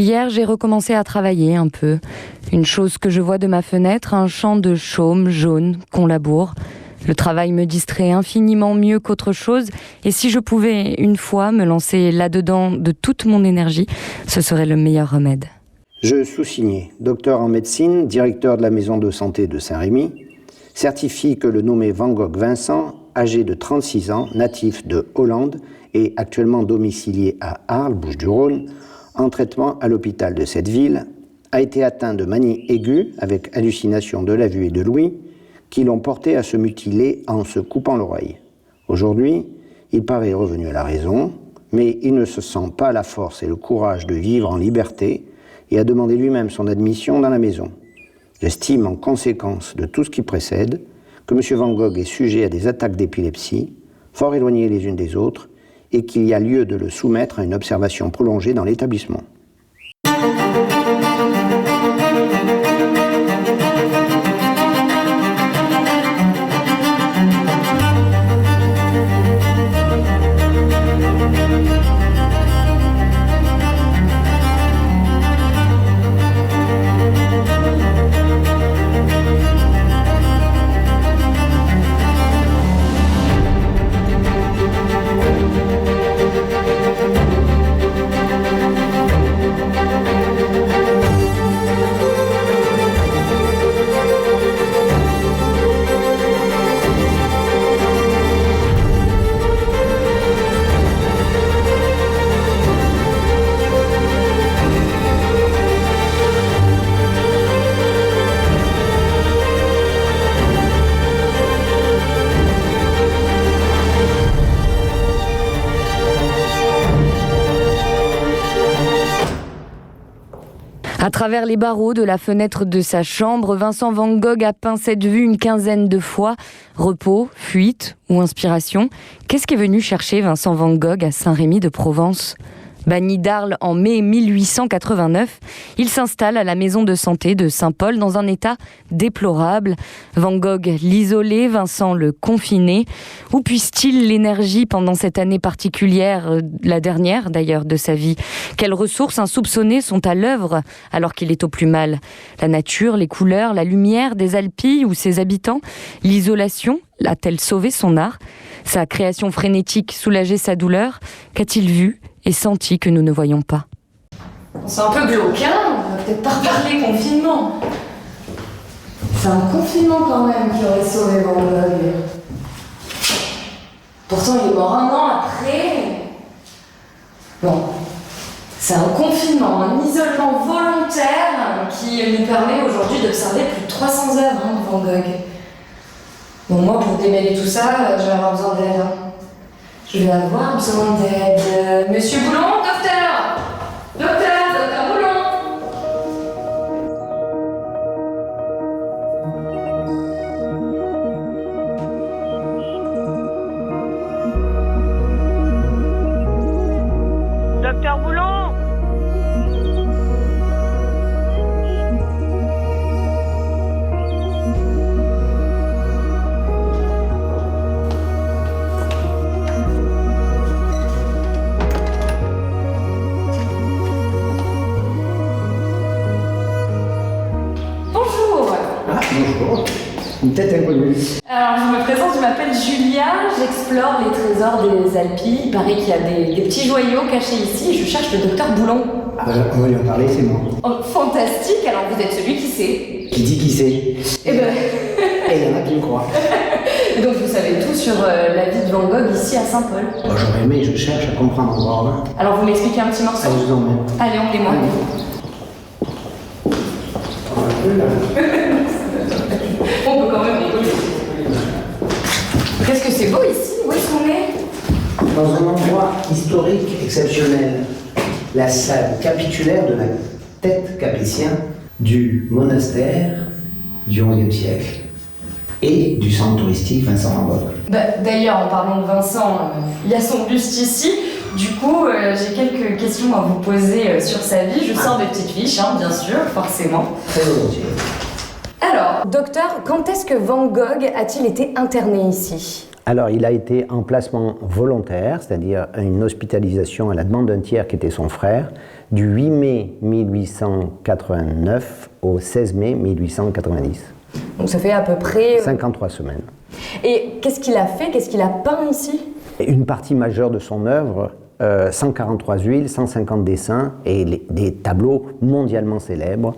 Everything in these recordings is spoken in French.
Hier, j'ai recommencé à travailler un peu. Une chose que je vois de ma fenêtre, un champ de chaume jaune qu'on laboure. Le travail me distrait infiniment mieux qu'autre chose, et si je pouvais une fois me lancer là-dedans de toute mon énergie, ce serait le meilleur remède. Je sous-signé, docteur en médecine, directeur de la maison de santé de Saint-Rémy, certifie que le nommé Van Gogh Vincent, âgé de 36 ans, natif de Hollande et actuellement domicilié à Arles, Bouches-du-Rhône, en traitement à l'hôpital de cette ville, a été atteint de manie aiguë avec hallucination de la vue et de l'ouïe qui l'ont porté à se mutiler en se coupant l'oreille. Aujourd'hui, il paraît revenu à la raison, mais il ne se sent pas la force et le courage de vivre en liberté et a demandé lui-même son admission dans la maison. J'estime en conséquence de tout ce qui précède que M. Van Gogh est sujet à des attaques d'épilepsie, fort éloignées les unes des autres, et qu'il y a lieu de le soumettre à une observation prolongée dans l'établissement. À travers les barreaux de la fenêtre de sa chambre, Vincent Van Gogh a peint cette vue une quinzaine de fois. Repos, fuite ou inspiration. Qu'est-ce qu'est venu chercher Vincent Van Gogh à Saint-Rémy de Provence ? Banni d'Arles en mai 1889, il s'installe à la maison de santé de Saint-Paul dans un état déplorable. Van Gogh l'isolé, Vincent le confiné. Où puise-t-il l'énergie pendant cette année particulière, la dernière d'ailleurs de sa vie ? Quelles ressources insoupçonnées sont à l'œuvre alors qu'il est au plus mal ? La nature, les couleurs, la lumière des Alpilles ou ses habitants ? L'isolation a-t-elle sauvé son art ? Sa création frénétique soulagé sa douleur ? Qu'a-t-il vu et senti que nous ne voyons pas ? C'est un peu glauque, hein ? On va peut-être pas reparler confinement. C'est un confinement quand même qui aurait sauvé Van Gogh. Pourtant, il est mort un an après. Bon, c'est un confinement, un isolement volontaire qui nous permet aujourd'hui d'observer plus de 300 œuvres de Van Gogh. Bon, moi, pour démêler tout ça, je vais avoir besoin d'aide. Je vais avoir besoin d'aide. Monsieur Boulon, docteur, docteur Boulon. Docteur Boulon. Bonjour, une tête inconnue. Alors, je me présente, je m'appelle Julia, j'explore les trésors des Alpilles. Il paraît qu'il y a des petits joyaux cachés ici. Je cherche le docteur Boulon. Ah ben, on va lui en parler, c'est moi. Oh, fantastique, alors vous êtes celui qui sait. Qui dit qui sait ? Eh ben... Et il y en a qui me croient. Donc vous savez tout sur la vie de Van Gogh ici à Saint-Paul. Bon, j'aurais aimé, je cherche à comprendre encore. Hein. Alors vous m'expliquez un petit morceau ? Allez, je vous emmène. Allez, emmenez-moi. On peut quand même rigoler. Qu'est-ce que c'est beau ici ? Où est-ce qu'on est ? Dans un endroit historique exceptionnel, la salle capitulaire de la tête capétien du monastère du XIe siècle et du centre touristique Vincent Van Gogh. D'ailleurs, en parlant de Vincent, il y a son buste ici. Du coup, j'ai quelques questions à vous poser sur sa vie. Je sors des petites fiches, hein, bien sûr, forcément. Très volontiers. Alors, docteur, quand est-ce que Van Gogh a-t-il été interné ici ? Alors, il a été en placement volontaire, c'est-à-dire une hospitalisation à la demande d'un tiers qui était son frère, du 8 mai 1889 au 16 mai 1890. Donc ça fait à peu près... 53 semaines. Et qu'est-ce qu'il a fait? Qu'est-ce qu'il a peint ici? Une partie majeure de son œuvre, 143 huiles, 150 dessins et des tableaux mondialement célèbres,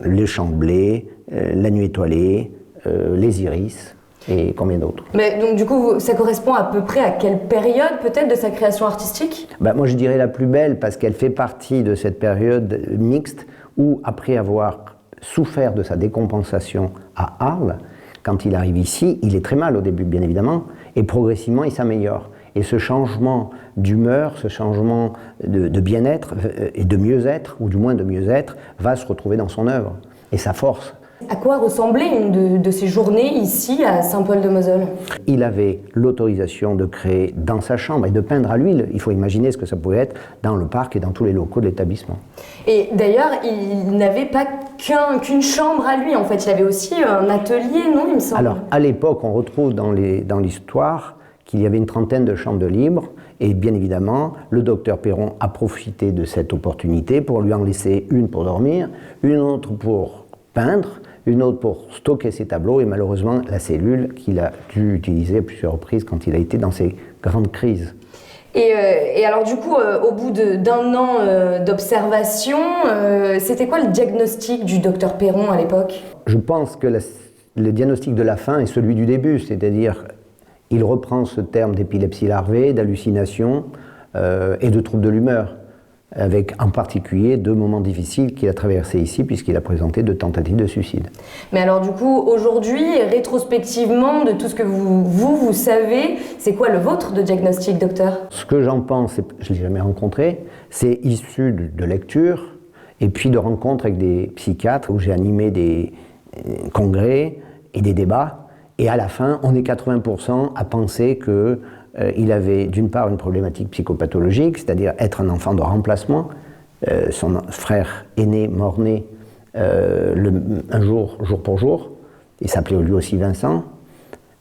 les champs de blé, la nuit étoilée, les iris et combien d'autres. Mais donc du coup, ça correspond à peu près à quelle période peut-être de sa création artistique? Moi je dirais la plus belle parce qu'elle fait partie de cette période mixte où après avoir souffert de sa décompensation à Arles, quand il arrive ici, il est très mal au début bien évidemment et progressivement il s'améliore. Et ce changement d'humeur, ce changement de bien-être et de mieux-être, ou du moins de mieux-être, va se retrouver dans son œuvre et sa force. À quoi ressemblait une de ces journées ici à Saint-Paul-de-Moselle? Il avait l'autorisation de créer dans sa chambre et de peindre à l'huile. Il faut imaginer ce que ça pouvait être dans le parc et dans tous les locaux de l'établissement. Et d'ailleurs, il n'avait pas qu'une chambre à lui, en fait. Il avait aussi un atelier, non, il me semble? Alors, à l'époque, on retrouve dans l'histoire qu'il y avait une trentaine de chambres de libre. Et bien évidemment, le docteur Perron a profité de cette opportunité pour lui en laisser une pour dormir, une autre pour peindre, une autre pour stocker ses tableaux et malheureusement la cellule qu'il a dû utiliser à plusieurs reprises quand il a été dans ses grandes crises. Et alors du coup, au bout d'un an d'observation, c'était quoi le diagnostic du docteur Perron à l'époque? Je pense que le diagnostic de la fin est celui du début, c'est-à-dire il reprend ce terme d'épilepsie larvée, d'hallucination et de troubles de l'humeur, avec en particulier 2 moments difficiles qu'il a traversés ici puisqu'il a présenté 2 tentatives de suicide. Mais alors du coup, aujourd'hui, rétrospectivement, de tout ce que vous savez, c'est quoi le vôtre de diagnostic, docteur? Ce que j'en pense, je ne l'ai jamais rencontré, c'est issu de lectures et puis de rencontres avec des psychiatres où j'ai animé des congrès et des débats. Et à la fin, on est 80% à penser qu'il avait d'une part une problématique psychopathologique, c'est-à-dire être un enfant de remplacement. Son frère aîné, mort-né, un jour pour jour. Il s'appelait lui aussi Vincent.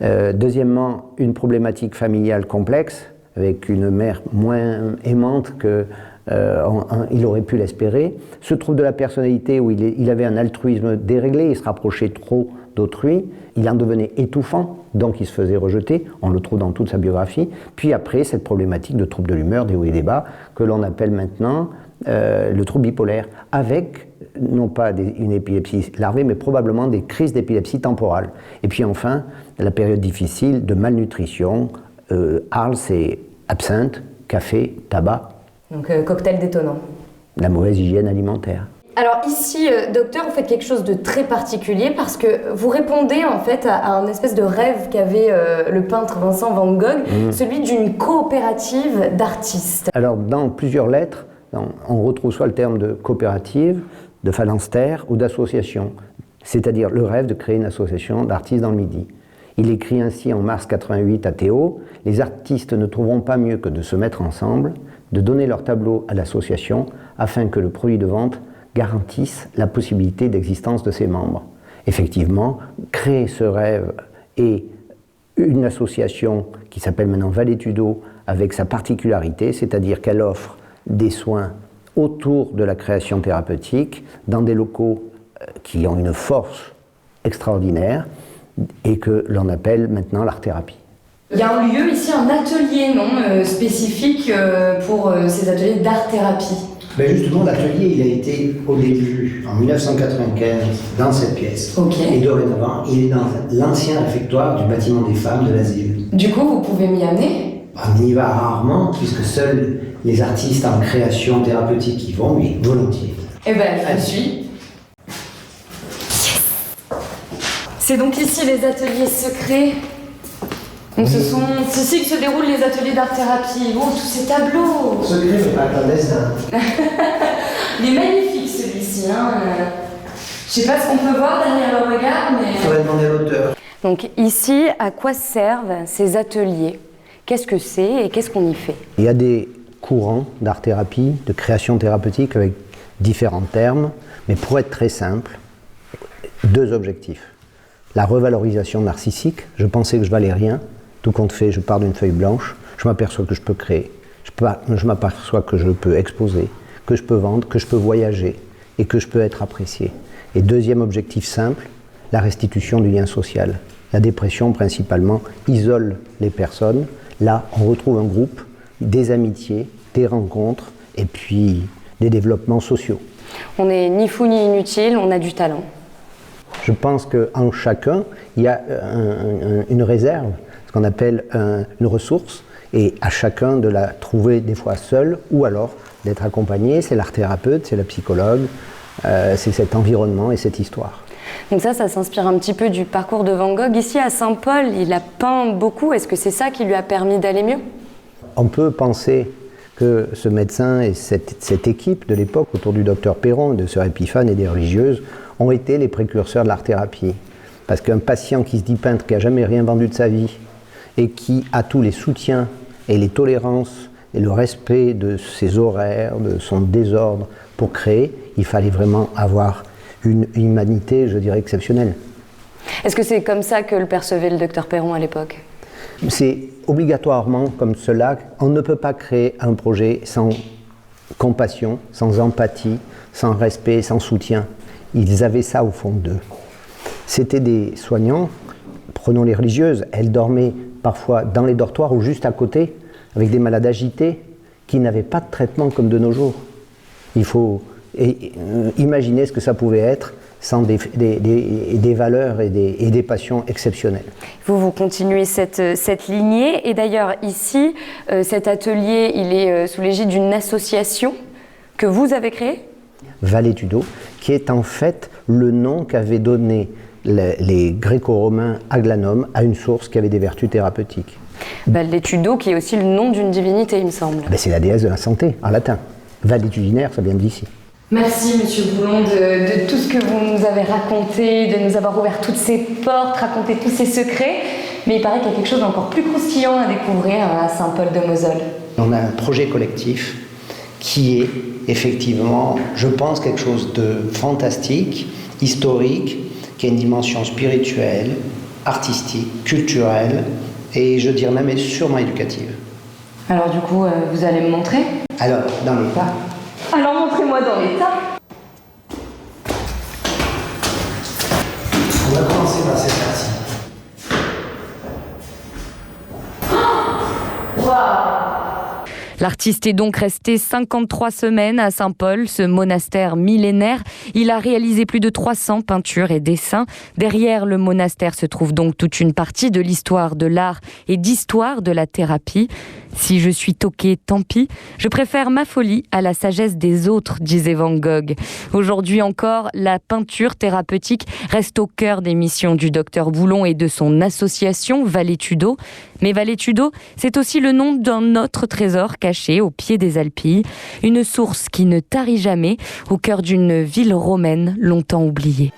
Deuxièmement, une problématique familiale complexe, avec une mère moins aimante qu'il aurait pu l'espérer. Ce trouble de la personnalité où il avait un altruisme déréglé, il se rapprochait trop d'autrui, il en devenait étouffant, donc il se faisait rejeter, on le trouve dans toute sa biographie. Puis après, cette problématique de trouble de l'humeur, des hauts et des bas, que l'on appelle maintenant le trouble bipolaire, avec non pas une épilepsie larvée, mais probablement des crises d'épilepsie temporale. Et puis enfin, la période difficile de malnutrition. Arles, c'est absinthe, café, tabac. Donc cocktail détonnant. La mauvaise hygiène alimentaire. Alors ici, docteur, vous faites quelque chose de très particulier parce que vous répondez en fait à un espèce de rêve qu'avait le peintre Vincent Van Gogh, celui d'une coopérative d'artistes. Alors dans plusieurs lettres, on retrouve soit le terme de coopérative, de phalanstère ou d'association, c'est-à-dire le rêve de créer une association d'artistes dans le Midi. Il écrit ainsi en mars 88 à Théo, « Les artistes ne trouveront pas mieux que de se mettre ensemble, de donner leur tableau à l'association afin que le produit de vente garantissent la possibilité d'existence de ses membres. » Effectivement, créer ce rêve et une association qui s'appelle maintenant Valétudo avec sa particularité, c'est-à-dire qu'elle offre des soins autour de la création thérapeutique dans des locaux qui ont une force extraordinaire et que l'on appelle maintenant l'art-thérapie. Il y a un lieu ici, un atelier spécifique pour ces ateliers d'art-thérapie. Ben justement, l'atelier, il a été au début, en 1995, dans cette pièce. Okay. Et dorénavant, il est dans l'ancien réfectoire du bâtiment des femmes de l'asile. Du coup, vous pouvez m'y amener? On y va rarement, puisque seuls les artistes en création thérapeutique y vont, mais volontiers. Eh ben, je suis. C'est donc ici les ateliers secrets. Donc c'est ici que se déroulent les ateliers d'art-thérapie. Oh, tous ces tableaux! Secret, mais pas clandestin. Il est magnifique celui-ci. Je sais pas ce qu'on peut voir derrière le regard, mais... Il faudrait demander à l'auteur. Donc ici, à quoi servent ces ateliers? Qu'est-ce que c'est et qu'est-ce qu'on y fait? Il y a des courants d'art-thérapie, de création thérapeutique avec différents termes, mais pour être très simple, 2 objectifs. la revalorisation narcissique. Je pensais que je valais rien. Tout compte fait, je pars d'une feuille blanche. Je m'aperçois que je peux créer. Je m'aperçois que je peux exposer, que je peux vendre, que je peux voyager et que je peux être apprécié. Et deuxième objectif simple, la restitution du lien social. La dépression, principalement, isole les personnes. Là, on retrouve un groupe, des amitiés, des rencontres et puis des développements sociaux. On n'est ni fou ni inutile, on a du talent. Je pense qu'en chacun, il y a une réserve, ce qu'on appelle une ressource, et à chacun de la trouver des fois seul ou alors d'être accompagné. C'est l'art thérapeute, c'est la psychologue, c'est cet environnement et cette histoire. Donc ça s'inspire un petit peu du parcours de Van Gogh. Ici à Saint-Paul, il a peint beaucoup. Est-ce que c'est ça qui lui a permis d'aller mieux ? On peut penser que ce médecin et cette équipe de l'époque autour du docteur Perron, de sœur Épiphane et des religieuses ont été les précurseurs de l'art-thérapie. Parce qu'un patient qui se dit peintre, qui n'a jamais rien vendu de sa vie et qui a tous les soutiens et les tolérances et le respect de ses horaires, de son désordre pour créer, il fallait vraiment avoir une humanité, je dirais, exceptionnelle. Est-ce que c'est comme ça que le percevait le docteur Perron à l'époque ? C'est obligatoirement comme cela. On ne peut pas créer un projet sans compassion, sans empathie, sans respect, sans soutien. Ils avaient ça au fond d'eux. C'était des soignants, prenons les religieuses, elles dormaient parfois dans les dortoirs ou juste à côté, avec des malades agités qui n'avaient pas de traitement comme de nos jours. Il faut imaginer ce que ça pouvait être sans des valeurs et des passions exceptionnelles. Vous continuez cette lignée, et d'ailleurs ici, cet atelier, il est sous l'égide d'une association que vous avez créée ? Valetudo, qui est en fait le nom qu'avaient donné les Gréco-Romains à Glanum, à une source qui avait des vertus thérapeutiques. Valetudo, qui est aussi le nom d'une divinité, il me semble. C'est la déesse de la santé, en latin. Valetudinaire, ça vient d'ici. Merci Monsieur Boulon de tout ce que vous nous avez raconté, de nous avoir ouvert toutes ces portes, raconté tous ces secrets. Mais il paraît qu'il y a quelque chose d'encore plus croustillant à découvrir à Saint-Paul-de-Moselle. On a un projet collectif qui est effectivement, je pense, quelque chose de fantastique, historique, qui a une dimension spirituelle, artistique, culturelle et je dirais même sûrement éducative. Alors du coup, vous allez me montrer ? Alors, dans les tas. Alors montrez-moi dans les tas. On va commencer par cette partie. L'artiste est donc resté 53 semaines à Saint-Paul, ce monastère millénaire. Il a réalisé plus de 300 peintures et dessins. Derrière le monastère se trouve donc toute une partie de l'histoire de l'art et d'histoire de la thérapie. Si je suis toquée, tant pis. Je préfère ma folie à la sagesse des autres, disait Van Gogh. Aujourd'hui encore, la peinture thérapeutique reste au cœur des missions du docteur Boulon et de son association Valetudo. Mais Valetudo, c'est aussi le nom d'un autre trésor caché au pied des Alpilles, une source qui ne tarit jamais au cœur d'une ville romaine longtemps oubliée.